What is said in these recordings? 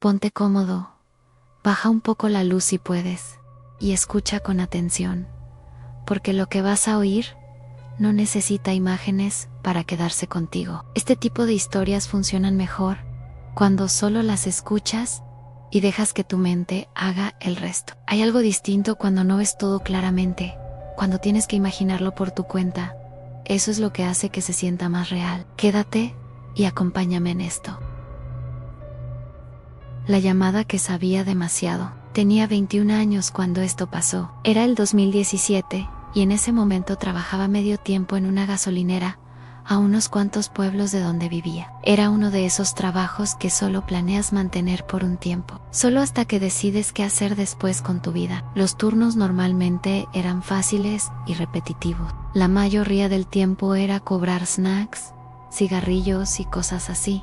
Ponte cómodo, baja un poco la luz si puedes, y escucha con atención, porque lo que vas a oír no necesita imágenes para quedarse contigo. Este tipo de historias funcionan mejor cuando solo las escuchas y dejas que tu mente haga el resto. Hay algo distinto cuando no ves todo claramente, cuando tienes que imaginarlo por tu cuenta. Eso es lo que hace que se sienta más real. Quédate y acompáñame en esto. La llamada que sabía demasiado. Tenía 21 años cuando esto pasó. Era el 2017 y en ese momento trabajaba medio tiempo en una gasolinera a unos cuantos pueblos de donde vivía. Era uno de esos trabajos que solo planeas mantener por un tiempo, solo hasta que decides qué hacer después con tu vida. Los turnos normalmente eran fáciles y repetitivos. La mayoría del tiempo era cobrar snacks, cigarrillos y cosas así.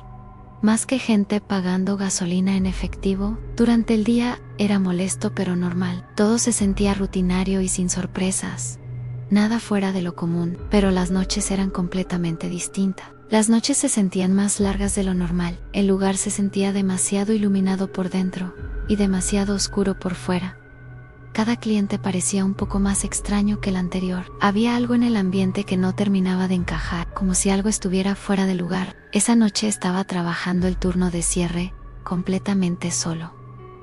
Más que gente pagando gasolina en efectivo, durante el día era molesto pero normal. Todo se sentía rutinario y sin sorpresas. Nada fuera de lo común, pero las noches eran completamente distintas. Las noches se sentían más largas de lo normal. El lugar se sentía demasiado iluminado por dentro y demasiado oscuro por fuera. Cada cliente parecía un poco más extraño que el anterior. Había algo en el ambiente que no terminaba de encajar, como si algo estuviera fuera de lugar. Esa noche estaba trabajando el turno de cierre, completamente solo.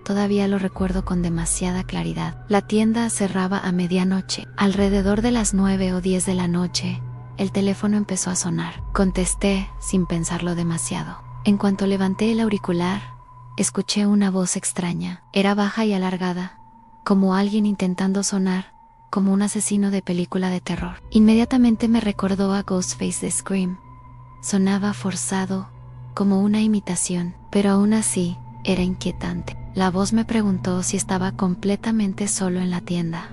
Todavía lo recuerdo con demasiada claridad. La tienda cerraba a medianoche. Alrededor de las 9 o 10 de la noche, el teléfono empezó a sonar. Contesté sin pensarlo demasiado. En cuanto levanté el auricular, escuché una voz extraña. Era baja y alargada, como alguien intentando sonar, como un asesino de película de terror. Inmediatamente me recordó a Ghostface de Scream. Sonaba forzado, como una imitación, pero aún así, era inquietante. La voz me preguntó si estaba completamente solo en la tienda.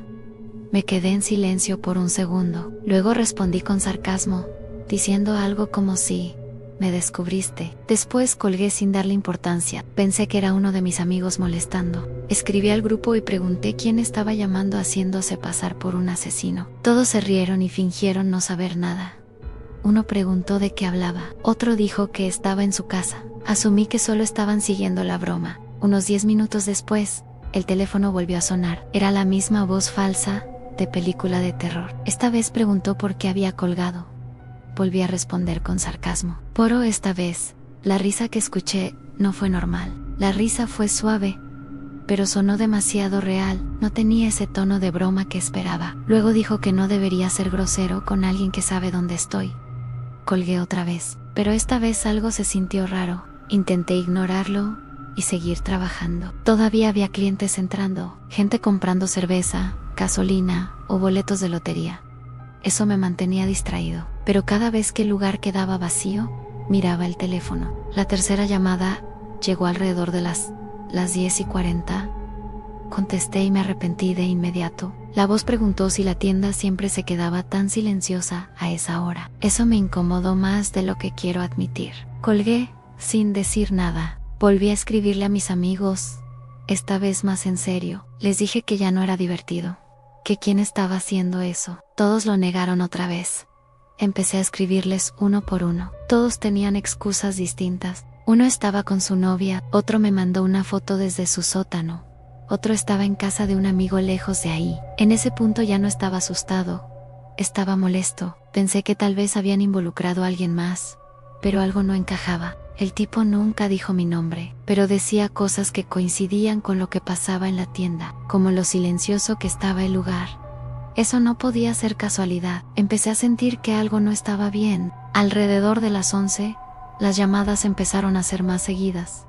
Me quedé en silencio por un segundo. Luego respondí con sarcasmo, diciendo algo como si me descubriste. Después colgué sin darle importancia. Pensé que era uno de mis amigos molestando. Escribí al grupo y pregunté quién estaba llamando haciéndose pasar por un asesino. Todos se rieron y fingieron no saber nada. Uno preguntó de qué hablaba. Otro dijo que estaba en su casa. Asumí que solo estaban siguiendo la broma. Unos 10 minutos después, el teléfono volvió a sonar. Era la misma voz falsa de película de terror. Esta vez preguntó por qué había colgado. Volví a responder con sarcasmo. Pero esta vez, la risa que escuché no fue normal. La risa fue suave, pero sonó demasiado real. No tenía ese tono de broma que esperaba. Luego dijo que no debería ser grosero con alguien que sabe dónde estoy. Colgué otra vez, pero esta vez algo se sintió raro. Intenté ignorarlo y seguir trabajando. Todavía había clientes entrando, gente comprando cerveza, gasolina o boletos de lotería. Eso me mantenía distraído, pero cada vez que el lugar quedaba vacío, miraba el teléfono. La tercera llamada llegó alrededor de las 10:40. Contesté y me arrepentí de inmediato. La voz preguntó si la tienda siempre se quedaba tan silenciosa a esa hora. Eso me incomodó más de lo que quiero admitir. Colgué sin decir nada. Volví a escribirle a mis amigos, esta vez más en serio. Les dije que ya no era divertido, que quién estaba haciendo eso. Todos lo negaron otra vez. Empecé a escribirles uno por uno. Todos tenían excusas distintas. Uno estaba con su novia, otro me mandó una foto desde su sótano, otro estaba en casa de un amigo lejos de ahí. En ese punto ya no estaba asustado, estaba molesto. Pensé que tal vez habían involucrado a alguien más, pero algo no encajaba. El tipo nunca dijo mi nombre, pero decía cosas que coincidían con lo que pasaba en la tienda, como lo silencioso que estaba el lugar. Eso no podía ser casualidad. Empecé a sentir que algo no estaba bien. Alrededor de las 11, las llamadas empezaron a ser más seguidas.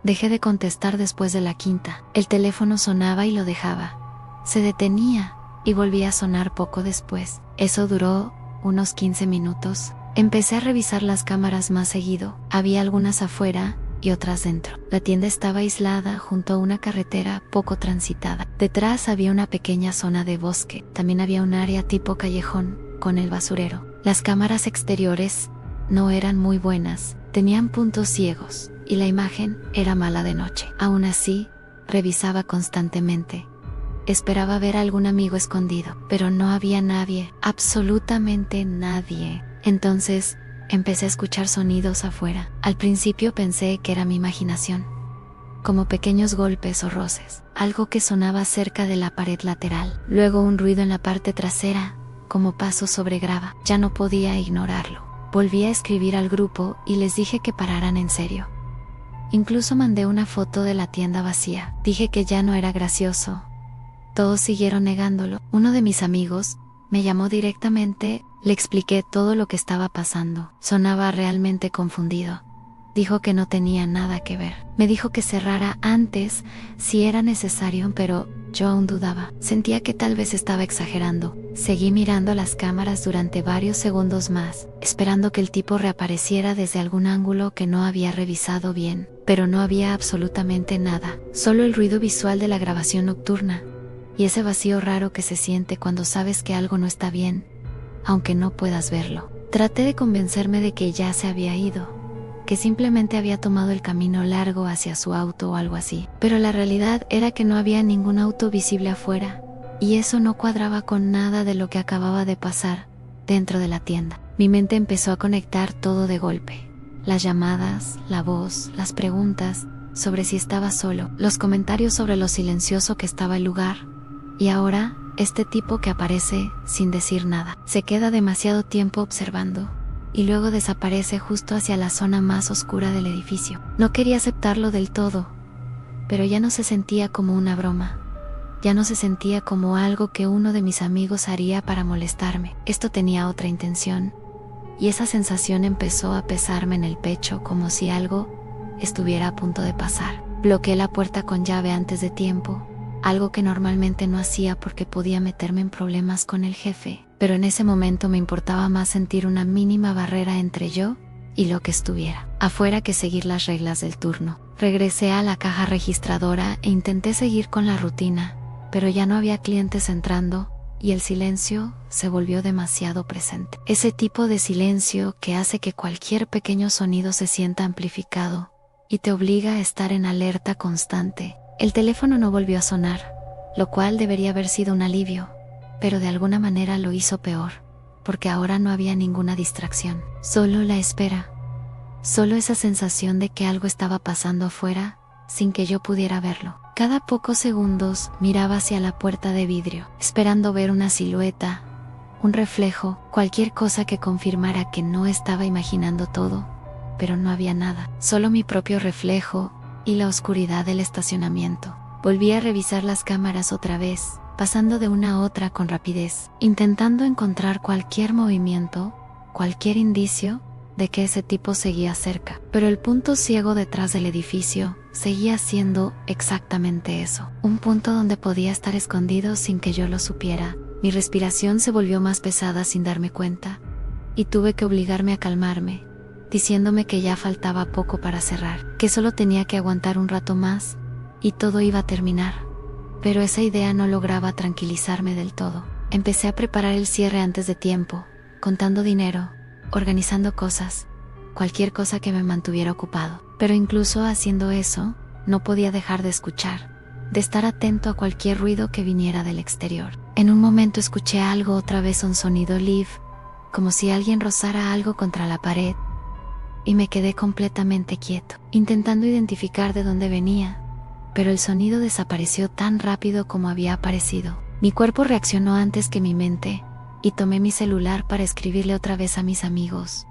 Dejé de contestar después de la quinta. El teléfono sonaba y lo dejaba. Se detenía y volvía a sonar poco después. Eso duró unos 15 minutos. Empecé a revisar las cámaras más seguido. Había algunas afuera y otras dentro. La tienda estaba aislada junto a una carretera poco transitada. Detrás había una pequeña zona de bosque. También había un área tipo callejón con el basurero. Las cámaras exteriores no eran muy buenas, tenían puntos ciegos y la imagen era mala de noche. Aún así, revisaba constantemente. Esperaba ver a algún amigo escondido, pero no había nadie, absolutamente nadie. Entonces, empecé a escuchar sonidos afuera. Al principio pensé que era mi imaginación, como pequeños golpes o roces, algo que sonaba cerca de la pared lateral. Luego un ruido en la parte trasera, como pasos sobre grava. Ya no podía ignorarlo. Volví a escribir al grupo y les dije que pararan en serio. Incluso mandé una foto de la tienda vacía. Dije que ya no era gracioso. Todos siguieron negándolo. Uno de mis amigos me llamó directamente, le expliqué todo lo que estaba pasando. Sonaba realmente confundido. Dijo que no tenía nada que ver. Me dijo que cerrara antes si era necesario, pero yo aún dudaba. Sentía que tal vez estaba exagerando. Seguí mirando las cámaras durante varios segundos más, esperando que el tipo reapareciera desde algún ángulo que no había revisado bien. Pero no había absolutamente nada, solo el ruido visual de la grabación nocturna y ese vacío raro que se siente cuando sabes que algo no está bien, aunque no puedas verlo. Traté de convencerme de que ya se había ido, que simplemente había tomado el camino largo hacia su auto o algo así. Pero la realidad era que no había ningún auto visible afuera, y eso no cuadraba con nada de lo que acababa de pasar dentro de la tienda. Mi mente empezó a conectar todo de golpe. Las llamadas, la voz, las preguntas sobre si estaba solo, los comentarios sobre lo silencioso que estaba el lugar. Y ahora, este tipo que aparece sin decir nada. Se queda demasiado tiempo observando y luego desaparece justo hacia la zona más oscura del edificio. No quería aceptarlo del todo, pero ya no se sentía como una broma. Ya no se sentía como algo que uno de mis amigos haría para molestarme. Esto tenía otra intención, y esa sensación empezó a pesarme en el pecho como si algo estuviera a punto de pasar. Bloqueé la puerta con llave antes de tiempo, algo que normalmente no hacía porque podía meterme en problemas con el jefe, pero en ese momento me importaba más sentir una mínima barrera entre yo y lo que estuviera afuera que seguir las reglas del turno. Regresé a la caja registradora e intenté seguir con la rutina, pero ya no había clientes entrando y el silencio se volvió demasiado presente. Ese tipo de silencio que hace que cualquier pequeño sonido se sienta amplificado y te obliga a estar en alerta constante. El teléfono no volvió a sonar, lo cual debería haber sido un alivio, pero de alguna manera lo hizo peor, porque ahora no había ninguna distracción. Solo la espera. Solo esa sensación de que algo estaba pasando afuera, sin que yo pudiera verlo. Cada pocos segundos miraba hacia la puerta de vidrio, esperando ver una silueta, un reflejo, cualquier cosa que confirmara que no estaba imaginando todo, pero no había nada. Solo mi propio reflejo y la oscuridad del estacionamiento. Volví a revisar las cámaras otra vez, pasando de una a otra con rapidez, intentando encontrar cualquier movimiento, cualquier indicio de que ese tipo seguía cerca. Pero el punto ciego detrás del edificio seguía siendo exactamente eso, un punto donde podía estar escondido sin que yo lo supiera. Mi respiración se volvió más pesada sin darme cuenta, y tuve que obligarme a calmarme, diciéndome que ya faltaba poco para cerrar, que solo tenía que aguantar un rato más, y todo iba a terminar. Pero esa idea no lograba tranquilizarme del todo. Empecé a preparar el cierre antes de tiempo, contando dinero, organizando cosas, cualquier cosa que me mantuviera ocupado. Pero incluso haciendo eso, no podía dejar de escuchar, de estar atento a cualquier ruido que viniera del exterior. En un momento escuché algo, otra vez un sonido live, como si alguien rozara algo contra la pared, y me quedé completamente quieto, intentando identificar de dónde venía, pero el sonido desapareció tan rápido como había aparecido. Mi cuerpo reaccionó antes que mi mente, y tomé mi celular para escribirle otra vez a mis amigos,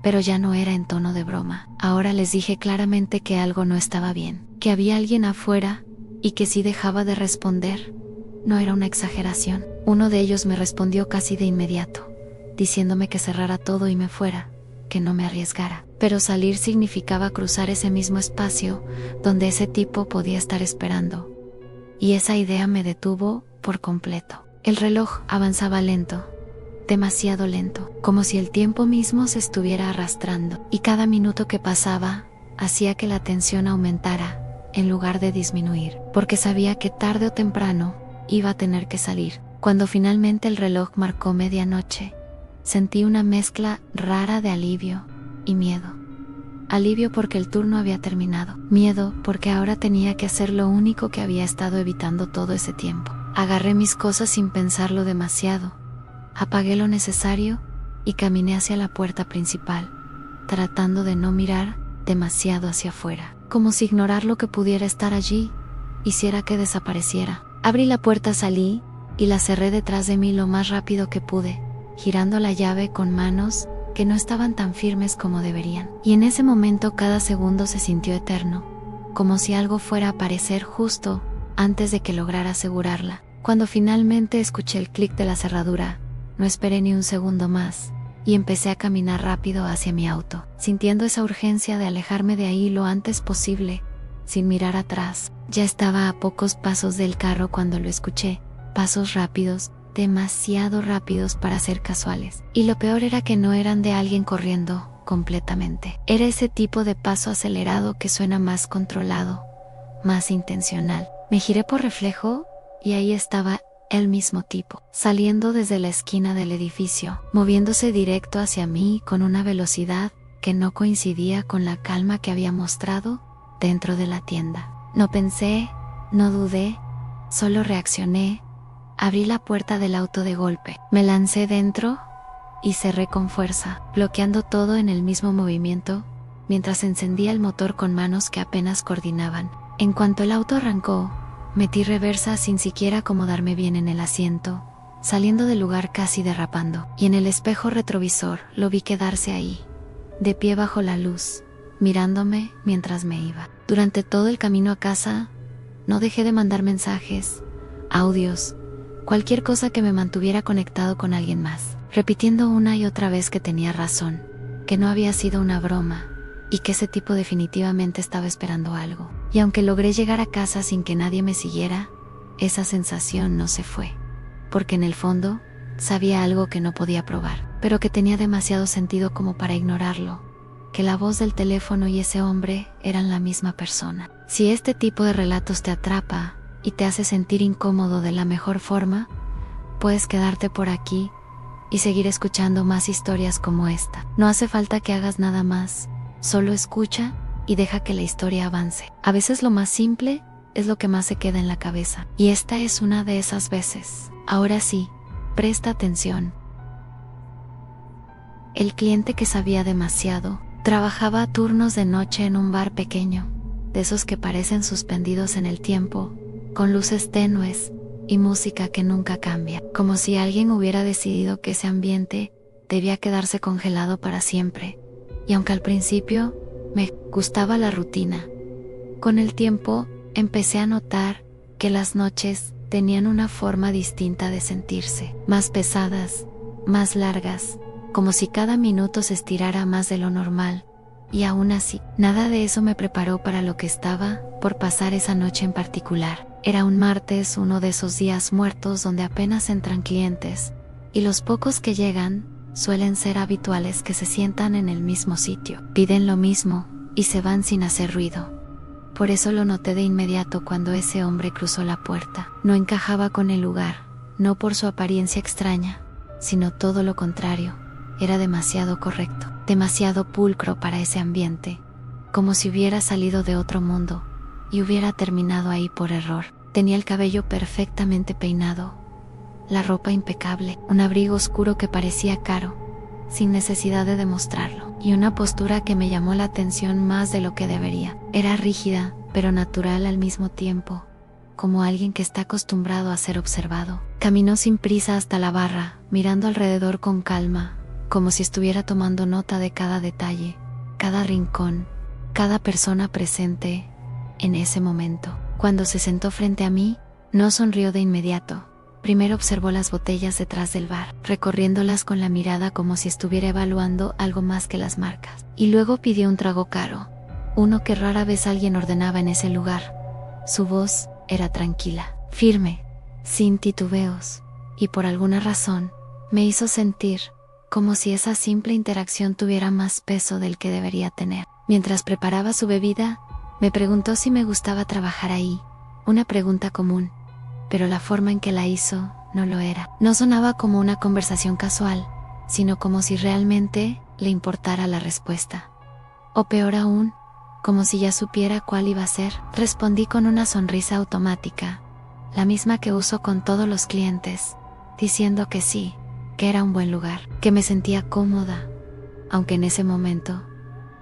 pero ya no era en tono de broma. Ahora les dije claramente que algo no estaba bien, que había alguien afuera, y que si dejaba de responder, no era una exageración. Uno de ellos me respondió casi de inmediato, diciéndome que cerrara todo y me fuera, que no me arriesgara. Pero salir significaba cruzar ese mismo espacio donde ese tipo podía estar esperando. Y esa idea me detuvo por completo. El reloj avanzaba lento, demasiado lento, como si el tiempo mismo se estuviera arrastrando, y cada minuto que pasaba hacía que la tensión aumentara en lugar de disminuir, porque sabía que tarde o temprano iba a tener que salir. Cuando finalmente el reloj marcó medianoche, sentí una mezcla rara de alivio y miedo. Alivio porque el turno había terminado. Miedo porque ahora tenía que hacer lo único que había estado evitando todo ese tiempo. Agarré mis cosas sin pensarlo demasiado. Apagué lo necesario y caminé hacia la puerta principal, tratando de no mirar demasiado hacia afuera. como si ignorar lo que pudiera estar allí hiciera que desapareciera. Abrí la puerta, salí y la cerré detrás de mí lo más rápido que pude, girando la llave con manos que no estaban tan firmes como deberían. Y en ese momento cada segundo se sintió eterno, como si algo fuera a aparecer justo antes de que lograra asegurarla. Cuando finalmente escuché el clic de la cerradura, no esperé ni un segundo más y empecé a caminar rápido hacia mi auto, sintiendo esa urgencia de alejarme de ahí lo antes posible, sin mirar atrás. Ya estaba a pocos pasos del carro cuando lo escuché, pasos rápidos, demasiado rápidos para ser casuales. Y lo peor era que no eran de alguien corriendo completamente. Era ese tipo de paso acelerado que suena más controlado, más intencional. Me giré por reflejo y ahí estaba el mismo tipo, saliendo desde la esquina del edificio, moviéndose directo hacia mí con una velocidad que no coincidía con la calma que había mostrado dentro de la tienda. No pensé, no dudé, solo reaccioné. Abrí la puerta del auto de golpe, me lancé dentro y cerré con fuerza, bloqueando todo en el mismo movimiento, mientras encendía el motor con manos que apenas coordinaban. En cuanto el auto arrancó, metí reversa sin siquiera acomodarme bien en el asiento, saliendo del lugar casi derrapando. Y en el espejo retrovisor lo vi quedarse ahí, de pie bajo la luz, mirándome mientras me iba. Durante todo el camino a casa, no dejé de mandar mensajes, audios, cualquier cosa que me mantuviera conectado con alguien más, repitiendo una y otra vez que tenía razón, que no había sido una broma y que ese tipo definitivamente estaba esperando algo. Y aunque logré llegar a casa sin que nadie me siguiera, esa sensación no se fue, porque en el fondo sabía algo que no podía probar, pero que tenía demasiado sentido como para ignorarlo, que la voz del teléfono y ese hombre eran la misma persona. Si este tipo de relatos te atrapa y te hace sentir incómodo de la mejor forma, puedes quedarte por aquí y seguir escuchando más historias como esta. No hace falta que hagas nada más, solo escucha y deja que la historia avance. A veces lo más simple es lo que más se queda en la cabeza, y esta es una de esas veces. Ahora sí, presta atención. El cliente que sabía demasiado trabajaba a turnos de noche en un bar pequeño, de esos que parecen suspendidos en el tiempo, con luces tenues y música que nunca cambia, como si alguien hubiera decidido que ese ambiente debía quedarse congelado para siempre. Y aunque al principio me gustaba la rutina, con el tiempo empecé a notar que las noches tenían una forma distinta de sentirse, más pesadas, más largas, como si cada minuto se estirara más de lo normal. Y aún así, nada de eso me preparó para lo que estaba por pasar esa noche en particular. Era un martes, uno de esos días muertos donde apenas entran clientes, y los pocos que llegan suelen ser habituales que se sientan en el mismo sitio, piden lo mismo y se van sin hacer ruido. Por eso lo noté de inmediato cuando ese hombre cruzó la puerta. No encajaba con el lugar, no por su apariencia extraña, sino todo lo contrario. Era demasiado correcto, demasiado pulcro para ese ambiente, como si hubiera salido de otro mundo y hubiera terminado ahí por error. Tenía el cabello perfectamente peinado, la ropa impecable, un abrigo oscuro que parecía caro, sin necesidad de demostrarlo, y una postura que me llamó la atención más de lo que debería. Era rígida, pero natural al mismo tiempo, como alguien que está acostumbrado a ser observado. Caminó sin prisa hasta la barra, mirando alrededor con calma, como si estuviera tomando nota de cada detalle, cada rincón, cada persona presente en ese momento. Cuando se sentó frente a mí, no sonrió de inmediato. Primero observó las botellas detrás del bar, recorriéndolas con la mirada como si estuviera evaluando algo más que las marcas. Y luego pidió un trago caro, uno que rara vez alguien ordenaba en ese lugar. Su voz era tranquila, firme, sin titubeos, y por alguna razón me hizo sentir como si esa simple interacción tuviera más peso del que debería tener. Mientras preparaba su bebida, me preguntó si me gustaba trabajar ahí, una pregunta común, pero la forma en que la hizo no lo era. No sonaba como una conversación casual, sino como si realmente le importara la respuesta. O peor aún, como si ya supiera cuál iba a ser. Respondí con una sonrisa automática, la misma que uso con todos los clientes, diciendo que sí, que era un buen lugar, que me sentía cómoda, aunque en ese momento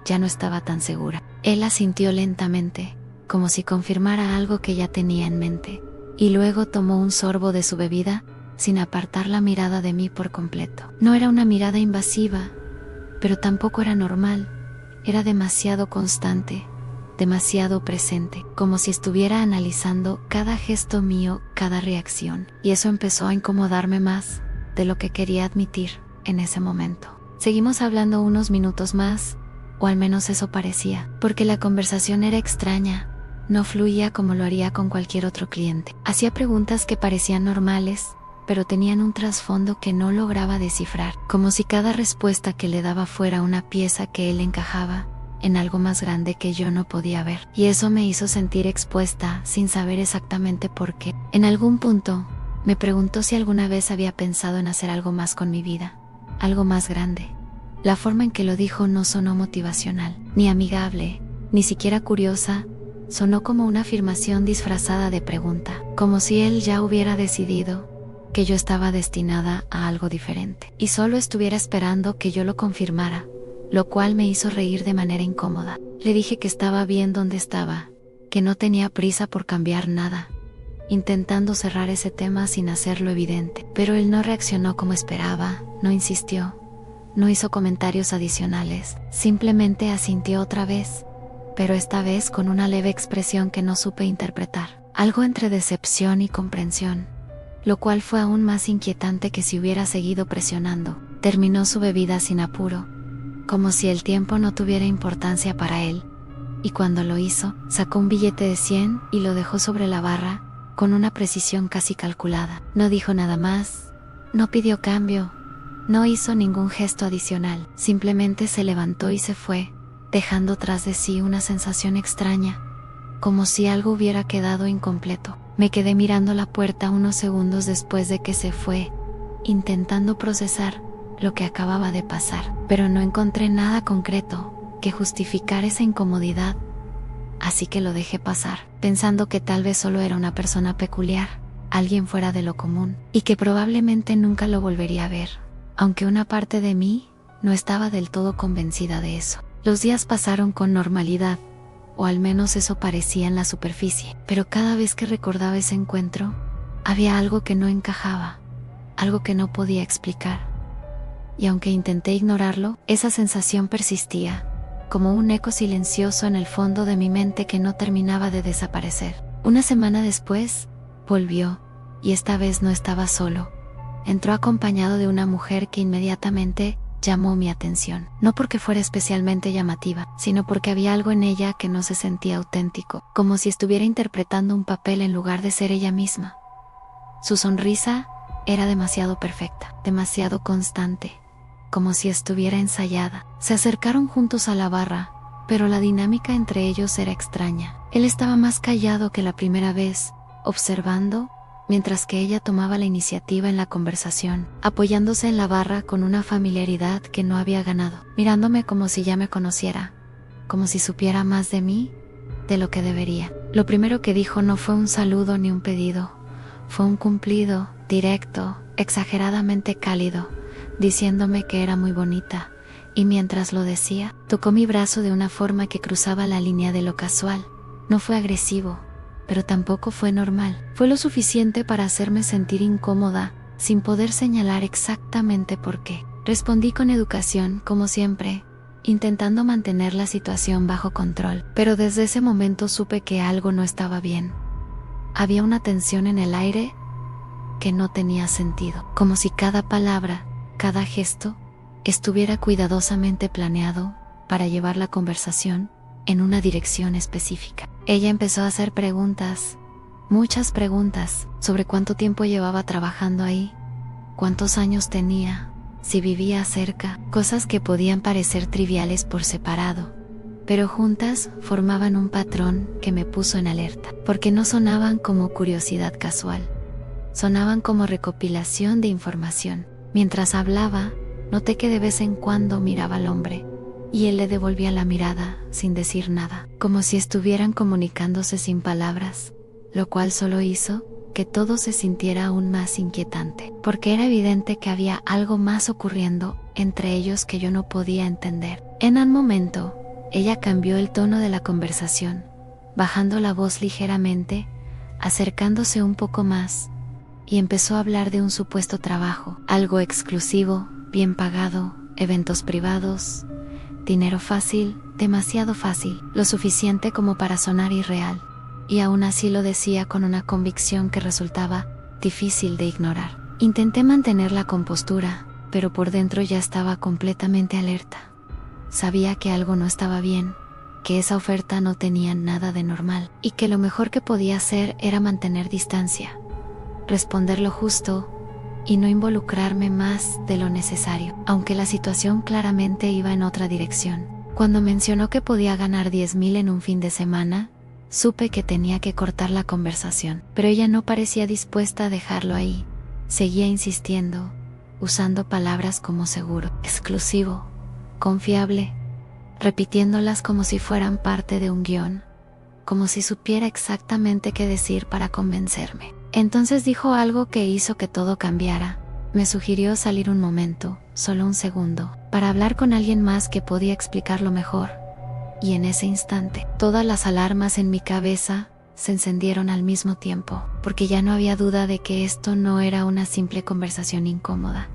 ya no estaba tan segura. Él asintió lentamente, como si confirmara algo que ya tenía en mente, y luego tomó un sorbo de su bebida, sin apartar la mirada de mí por completo. No era una mirada invasiva, pero tampoco era normal. Era demasiado constante, demasiado presente, como si estuviera analizando cada gesto mío, cada reacción. Y eso empezó a incomodarme más de lo que quería admitir en ese momento. Seguimos hablando unos minutos más, o al menos eso parecía, porque la conversación era extraña. No fluía como lo haría con cualquier otro cliente. Hacía preguntas que parecían normales, pero tenían un trasfondo que no lograba descifrar, como si cada respuesta que le daba fuera una pieza que él encajaba en algo más grande que yo no podía ver. Y eso me hizo sentir expuesta sin saber exactamente por qué. En algún punto, me preguntó si alguna vez había pensado en hacer algo más con mi vida, algo más grande. La forma en que lo dijo no sonó motivacional, ni amigable, ni siquiera curiosa. Sonó como una afirmación disfrazada de pregunta, como si él ya hubiera decidido que yo estaba destinada a algo diferente, y solo estuviera esperando que yo lo confirmara, lo cual me hizo reír de manera incómoda. Le dije que estaba bien donde estaba, que no tenía prisa por cambiar nada, intentando cerrar ese tema sin hacerlo evidente, pero él no reaccionó como esperaba, no insistió, no hizo comentarios adicionales, simplemente asintió otra vez, pero esta vez con una leve expresión que no supe interpretar, algo entre decepción y comprensión, lo cual fue aún más inquietante que si hubiera seguido presionando. Terminó su bebida sin apuro, como si el tiempo no tuviera importancia para él, y cuando lo hizo, sacó un billete de 100 y lo dejó sobre la barra, con una precisión casi calculada. No dijo nada más, no pidió cambio, no hizo ningún gesto adicional, simplemente se levantó y se fue, dejando tras de sí una sensación extraña, como si algo hubiera quedado incompleto. Me quedé mirando la puerta unos segundos después de que se fue, intentando procesar lo que acababa de pasar, pero no encontré nada concreto que justificara esa incomodidad, así que lo dejé pasar, pensando que tal vez solo era una persona peculiar, alguien fuera de lo común, y que probablemente nunca lo volvería a ver, aunque una parte de mí no estaba del todo convencida de eso. Los días pasaron con normalidad, o al menos eso parecía en la superficie, pero cada vez que recordaba ese encuentro, había algo que no encajaba, algo que no podía explicar. Y aunque intenté ignorarlo, esa sensación persistía, como un eco silencioso en el fondo de mi mente que no terminaba de desaparecer. Una semana después, volvió, y esta vez no estaba solo. Entró acompañado de una mujer que inmediatamente llamó mi atención, no porque fuera especialmente llamativa, sino porque había algo en ella que no se sentía auténtico, como si estuviera interpretando un papel en lugar de ser ella misma. Su sonrisa era demasiado perfecta, demasiado constante, como si estuviera ensayada. Se acercaron juntos a la barra, pero la dinámica entre ellos era extraña. Él estaba más callado que la primera vez, observando, mientras que ella tomaba la iniciativa en la conversación, apoyándose en la barra con una familiaridad que no había ganado, mirándome como si ya me conociera, como si supiera más de mí de lo que debería. Lo primero que dijo no fue un saludo ni un pedido, fue un cumplido, directo, exageradamente cálido, diciéndome que era muy bonita, y mientras lo decía, tocó mi brazo de una forma que cruzaba la línea de lo casual. No fue agresivo, pero tampoco fue normal. Fue lo suficiente para hacerme sentir incómoda, sin poder señalar exactamente por qué. Respondí con educación, como siempre, intentando mantener la situación bajo control, pero desde ese momento supe que algo no estaba bien. Había una tensión en el aire que no tenía sentido, como si cada palabra, cada gesto, estuviera cuidadosamente planeado para llevar la conversación en una dirección específica. Ella empezó a hacer preguntas, muchas preguntas, sobre cuánto tiempo llevaba trabajando ahí, cuántos años tenía, si vivía cerca, cosas que podían parecer triviales por separado, pero juntas formaban un patrón que me puso en alerta, porque no sonaban como curiosidad casual, sonaban como recopilación de información. Mientras hablaba, noté que de vez en cuando miraba al hombre, y él le devolvía la mirada sin decir nada, como si estuvieran comunicándose sin palabras, lo cual solo hizo que todo se sintiera aún más inquietante, porque era evidente que había algo más ocurriendo entre ellos que yo no podía entender. En un momento, Ella cambió el tono de la conversación, bajando la voz ligeramente, acercándose un poco más, y empezó a hablar de un supuesto trabajo, algo exclusivo, bien pagado, eventos privados, dinero fácil, demasiado fácil, lo suficiente como para sonar irreal, y aún así lo decía con una convicción que resultaba difícil de ignorar. Intenté mantener la compostura, pero por dentro ya estaba completamente alerta. Sabía que algo no estaba bien, que esa oferta no tenía nada de normal, y que lo mejor que podía hacer era mantener distancia, responder lo justo y no involucrarme más de lo necesario, aunque la situación claramente iba en otra dirección. Cuando mencionó que podía ganar 10,000 en un fin de semana, supe que tenía que cortar la conversación, pero ella no parecía dispuesta a dejarlo ahí. Seguía insistiendo, usando palabras como seguro, exclusivo, confiable, repitiéndolas como si fueran parte de un guión, como si supiera exactamente qué decir para convencerme. Entonces dijo algo que hizo que todo cambiara. Me sugirió salir un momento, solo un segundo, para hablar con alguien más que podía explicarlo mejor. Y en ese instante, todas las alarmas en mi cabeza se encendieron al mismo tiempo, porque ya no había duda de que esto no era una simple conversación incómoda.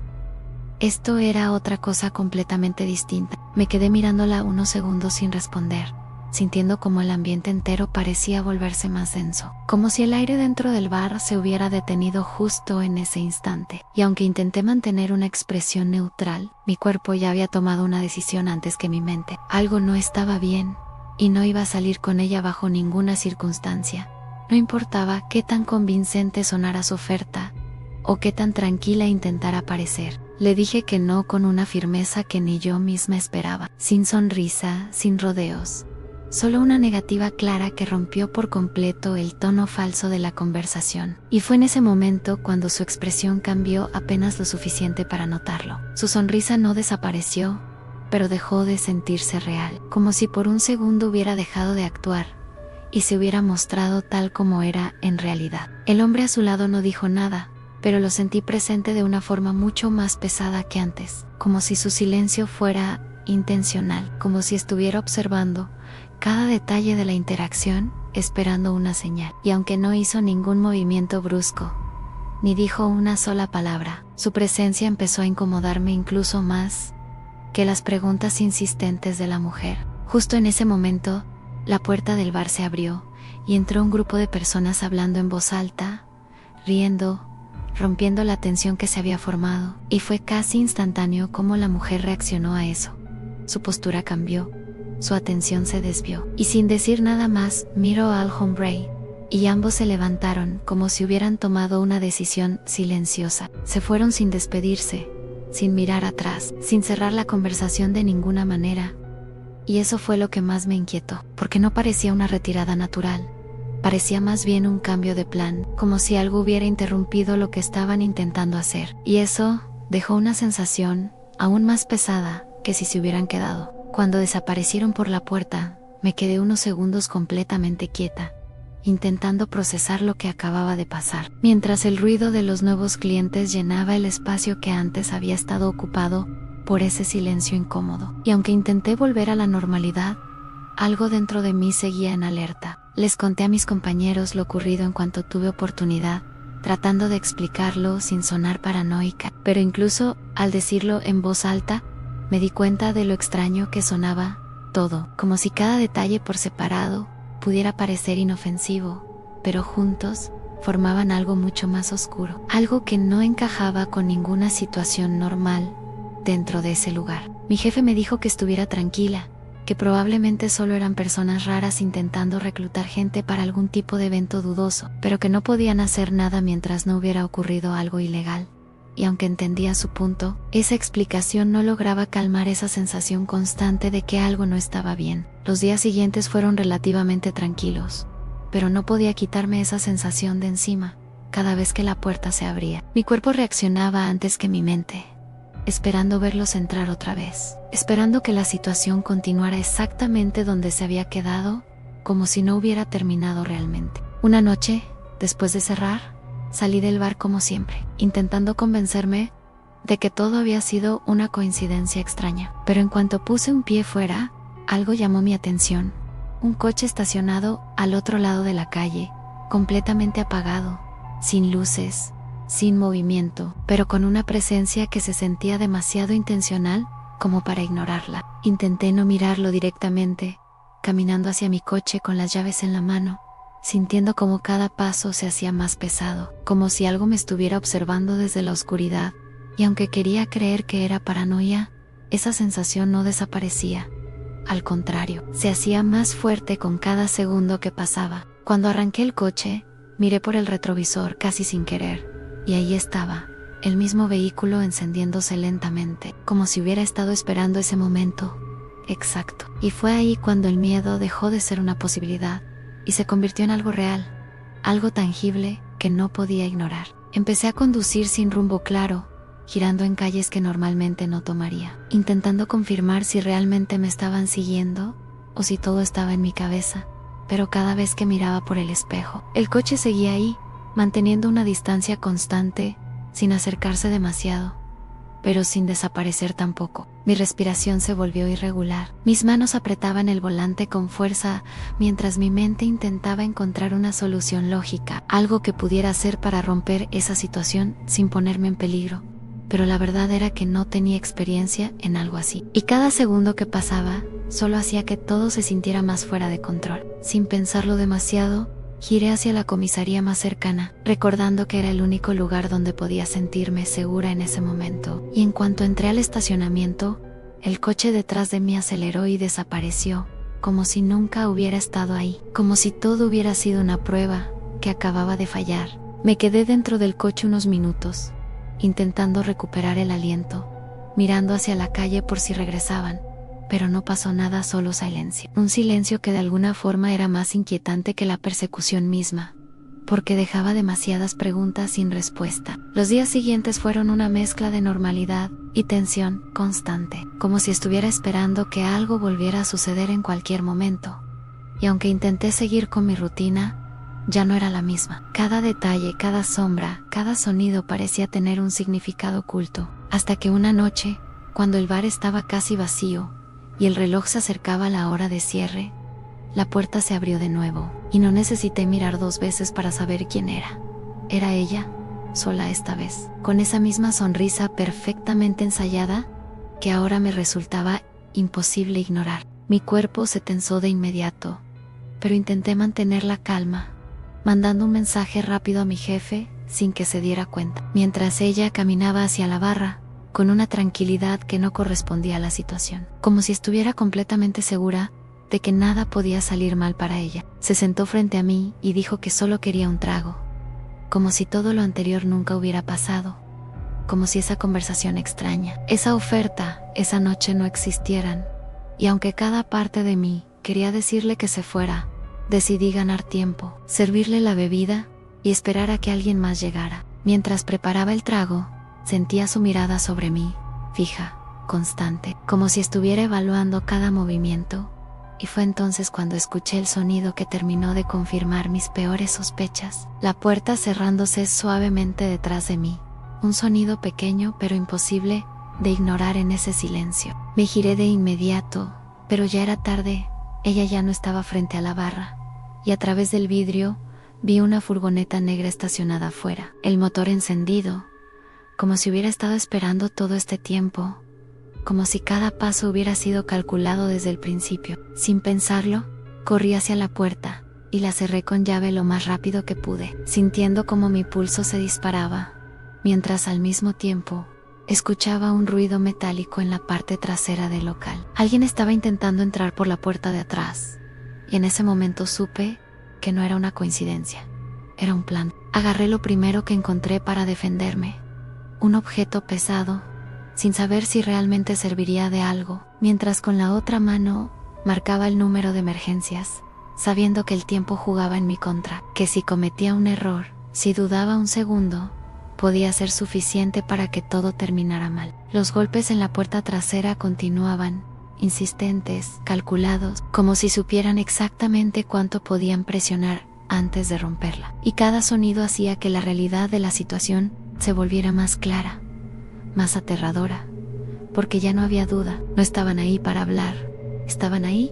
Esto era otra cosa completamente distinta. Me quedé mirándola unos segundos sin responder, sintiendo como el ambiente entero parecía volverse más denso, como si el aire dentro del bar se hubiera detenido justo en ese instante. Y aunque intenté mantener una expresión neutral, mi cuerpo ya había tomado una decisión antes que mi mente. Algo no estaba bien, y no iba a salir con ella bajo ninguna circunstancia. No importaba qué tan convincente sonara su oferta, o qué tan tranquila intentara parecer. Le dije que no con una firmeza que ni yo misma esperaba, sin sonrisa, sin rodeos. Solo una negativa clara que rompió por completo el tono falso de la conversación. Y fue en ese momento cuando su expresión cambió apenas lo suficiente para notarlo. Su sonrisa no desapareció, pero dejó de sentirse real, como si por un segundo hubiera dejado de actuar y se hubiera mostrado tal como era en realidad. El hombre a su lado no dijo nada, pero lo sentí presente de una forma mucho más pesada que antes, como si su silencio fuera intencional, como si estuviera observando cada detalle de la interacción, esperando una señal. Y aunque no hizo ningún movimiento brusco, ni dijo una sola palabra, su presencia empezó a incomodarme incluso más que las preguntas insistentes de la mujer. Justo en ese momento, la puerta del bar se abrió y entró un grupo de personas hablando en voz alta, riendo, rompiendo la tensión que se había formado, y fue casi instantáneo cómo la mujer reaccionó a eso. Su postura cambió, su atención se desvió, y sin decir nada más, miró al hombre, y ambos se levantaron como si hubieran tomado una decisión silenciosa. Se fueron sin despedirse, sin mirar atrás, sin cerrar la conversación de ninguna manera. Y eso fue lo que más me inquietó, porque no parecía una retirada natural. Parecía más bien un cambio de plan, como si algo hubiera interrumpido lo que estaban intentando hacer. Y eso dejó una sensación aún más pesada que si se hubieran quedado. Cuando desaparecieron por la puerta, me quedé unos segundos completamente quieta, intentando procesar lo que acababa de pasar, mientras el ruido de los nuevos clientes llenaba el espacio que antes había estado ocupado por ese silencio incómodo. Y aunque intenté volver a la normalidad, algo dentro de mí seguía en alerta. Les conté a mis compañeros lo ocurrido en cuanto tuve oportunidad, tratando de explicarlo sin sonar paranoica, pero incluso al decirlo en voz alta, me di cuenta de lo extraño que sonaba todo, como si cada detalle por separado pudiera parecer inofensivo, pero juntos formaban algo mucho más oscuro, algo que no encajaba con ninguna situación normal dentro de ese lugar. Mi jefe me dijo que estuviera tranquila, que probablemente solo eran personas raras intentando reclutar gente para algún tipo de evento dudoso, pero que no podían hacer nada mientras no hubiera ocurrido algo ilegal. Y aunque entendía su punto, esa explicación no lograba calmar esa sensación constante de que algo no estaba bien. Los días siguientes fueron relativamente tranquilos, pero no podía quitarme esa sensación de encima cada vez que la puerta se abría. Mi cuerpo reaccionaba antes que mi mente, esperando verlos entrar otra vez, esperando que la situación continuara exactamente donde se había quedado, como si no hubiera terminado realmente. Una noche, después de cerrar, salí del bar como siempre, intentando convencerme de que todo había sido una coincidencia extraña. Pero en cuanto puse un pie fuera, algo llamó mi atención. Un coche estacionado al otro lado de la calle, completamente apagado, sin luces, sin movimiento, pero con una presencia que se sentía demasiado intencional como para ignorarla. Intenté no mirarlo directamente, caminando hacia mi coche con las llaves en la mano, sintiendo como cada paso se hacía más pesado, como si algo me estuviera observando desde la oscuridad, y aunque quería creer que era paranoia, esa sensación no desaparecía. Al contrario, se hacía más fuerte con cada segundo que pasaba. Cuando arranqué el coche, miré por el retrovisor casi sin querer, y ahí estaba, el mismo vehículo encendiéndose lentamente, como si hubiera estado esperando ese momento exacto. Y fue ahí cuando el miedo dejó de ser una posibilidad y se convirtió en algo real, algo tangible que no podía ignorar. Empecé a conducir sin rumbo claro, girando en calles que normalmente no tomaría, intentando confirmar si realmente me estaban siguiendo o si todo estaba en mi cabeza. Pero cada vez que miraba por el espejo, el coche seguía ahí, manteniendo una distancia constante, sin acercarse demasiado, pero sin desaparecer tampoco. Mi respiración se volvió irregular. Mis manos apretaban el volante con fuerza, mientras mi mente intentaba encontrar una solución lógica, algo que pudiera hacer para romper esa situación sin ponerme en peligro. Pero la verdad era que no tenía experiencia en algo así. Y cada segundo que pasaba, solo hacía que todo se sintiera más fuera de control. Sin pensarlo demasiado, giré hacia la comisaría más cercana, recordando que era el único lugar donde podía sentirme segura en ese momento. Y en cuanto entré al estacionamiento, el coche detrás de mí aceleró y desapareció, como si nunca hubiera estado ahí, como si todo hubiera sido una prueba que acababa de fallar. Me quedé dentro del coche unos minutos, intentando recuperar el aliento, mirando hacia la calle por si regresaban, pero no pasó nada, solo silencio. Un silencio que de alguna forma era más inquietante que la persecución misma, porque dejaba demasiadas preguntas sin respuesta. Los días siguientes fueron una mezcla de normalidad y tensión constante, como si estuviera esperando que algo volviera a suceder en cualquier momento. Y aunque intenté seguir con mi rutina, ya no era la misma. Cada detalle, cada sombra, cada sonido parecía tener un significado oculto, hasta que una noche, cuando el bar estaba casi vacío y el reloj se acercaba a la hora de cierre, la puerta se abrió de nuevo, y no necesité mirar dos veces para saber quién era. Era ella, sola esta vez, con esa misma sonrisa perfectamente ensayada que ahora me resultaba imposible ignorar. Mi cuerpo se tensó de inmediato, pero intenté mantener la calma, mandando un mensaje rápido a mi jefe sin que se diera cuenta, mientras ella caminaba hacia la barra, con una tranquilidad que no correspondía a la situación, como si estuviera completamente segura de que nada podía salir mal para ella. Se sentó frente a mí y dijo que solo quería un trago, como si todo lo anterior nunca hubiera pasado, como si esa conversación extraña, esa oferta, esa noche no existieran. Y aunque cada parte de mí quería decirle que se fuera, decidí ganar tiempo, servirle la bebida y esperar a que alguien más llegara. Mientras preparaba el trago, sentía su mirada sobre mí, fija, constante, como si estuviera evaluando cada movimiento, y fue entonces cuando escuché el sonido que terminó de confirmar mis peores sospechas, la puerta cerrándose suavemente detrás de mí, un sonido pequeño pero imposible de ignorar en ese silencio. Me giré de inmediato, pero ya era tarde, ella ya no estaba frente a la barra, y a través del vidrio vi una furgoneta negra estacionada afuera, el motor encendido, como si hubiera estado esperando todo este tiempo, como si cada paso hubiera sido calculado desde el principio. Sin pensarlo, corrí hacia la puerta y la cerré con llave lo más rápido que pude, sintiendo como mi pulso se disparaba, mientras al mismo tiempo escuchaba un ruido metálico en la parte trasera del local. Alguien estaba intentando entrar por la puerta de atrás, y en ese momento supe que no era una coincidencia, era un plan. Agarré lo primero que encontré para defenderme, un objeto pesado, sin saber si realmente serviría de algo, mientras con la otra mano marcaba el número de emergencias, sabiendo que el tiempo jugaba en mi contra, que si cometía un error, si dudaba un segundo, podía ser suficiente para que todo terminara mal. Los golpes en la puerta trasera continuaban, insistentes, calculados, como si supieran exactamente cuánto podían presionar antes de romperla. Y cada sonido hacía que la realidad de la situación se volviera más clara, más aterradora, porque ya no había duda, no estaban ahí para hablar, estaban ahí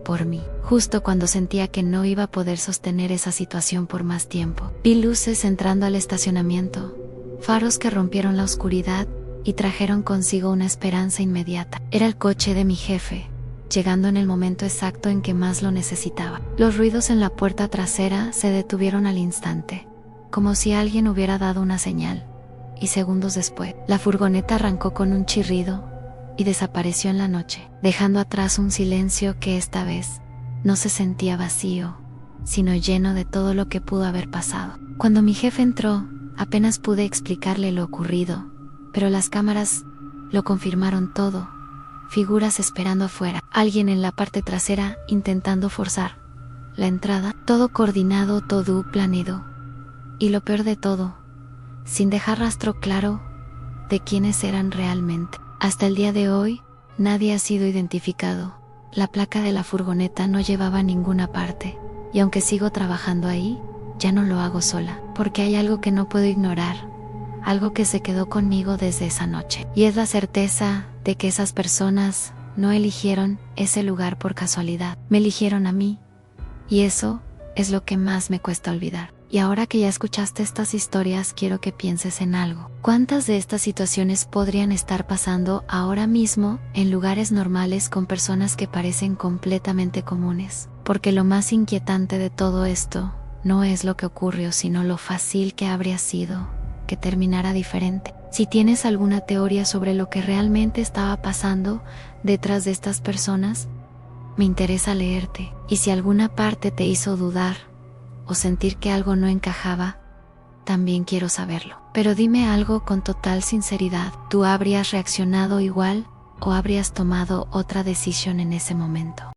por mí, justo cuando sentía que no iba a poder sostener esa situación por más tiempo. Vi luces entrando al estacionamiento, faros que rompieron la oscuridad y trajeron consigo una esperanza inmediata. Era el coche de mi jefe, llegando en el momento exacto en que más lo necesitaba. Los ruidos en la puerta trasera se detuvieron al instante, como si alguien hubiera dado una señal, y segundos después, la furgoneta arrancó con un chirrido y desapareció en la noche, dejando atrás un silencio que esta vez no se sentía vacío, sino lleno de todo lo que pudo haber pasado. Cuando mi jefe entró, apenas pude explicarle lo ocurrido, pero las cámaras lo confirmaron todo. Figuras esperando afuera, alguien en la parte trasera intentando forzar la entrada, todo coordinado, todo planeado. Y lo peor de todo, sin dejar rastro claro de quiénes eran realmente. Hasta el día de hoy, nadie ha sido identificado. La placa de la furgoneta no llevaba a ninguna parte, y aunque sigo trabajando ahí, ya no lo hago sola, porque hay algo que no puedo ignorar, algo que se quedó conmigo desde esa noche, y es la certeza de que esas personas no eligieron ese lugar por casualidad, me eligieron a mí, y eso es lo que más me cuesta olvidar. Y ahora que ya escuchaste estas historias, quiero que pienses en algo. ¿Cuántas de estas situaciones podrían estar pasando ahora mismo en lugares normales con personas que parecen completamente comunes? Porque lo más inquietante de todo esto no es lo que ocurrió, sino lo fácil que habría sido que terminara diferente. Si tienes alguna teoría sobre lo que realmente estaba pasando detrás de estas personas, me interesa leerte. Y si alguna parte te hizo dudar o sentir que algo no encajaba, también quiero saberlo. Pero dime algo con total sinceridad. ¿Tú habrías reaccionado igual o habrías tomado otra decisión en ese momento?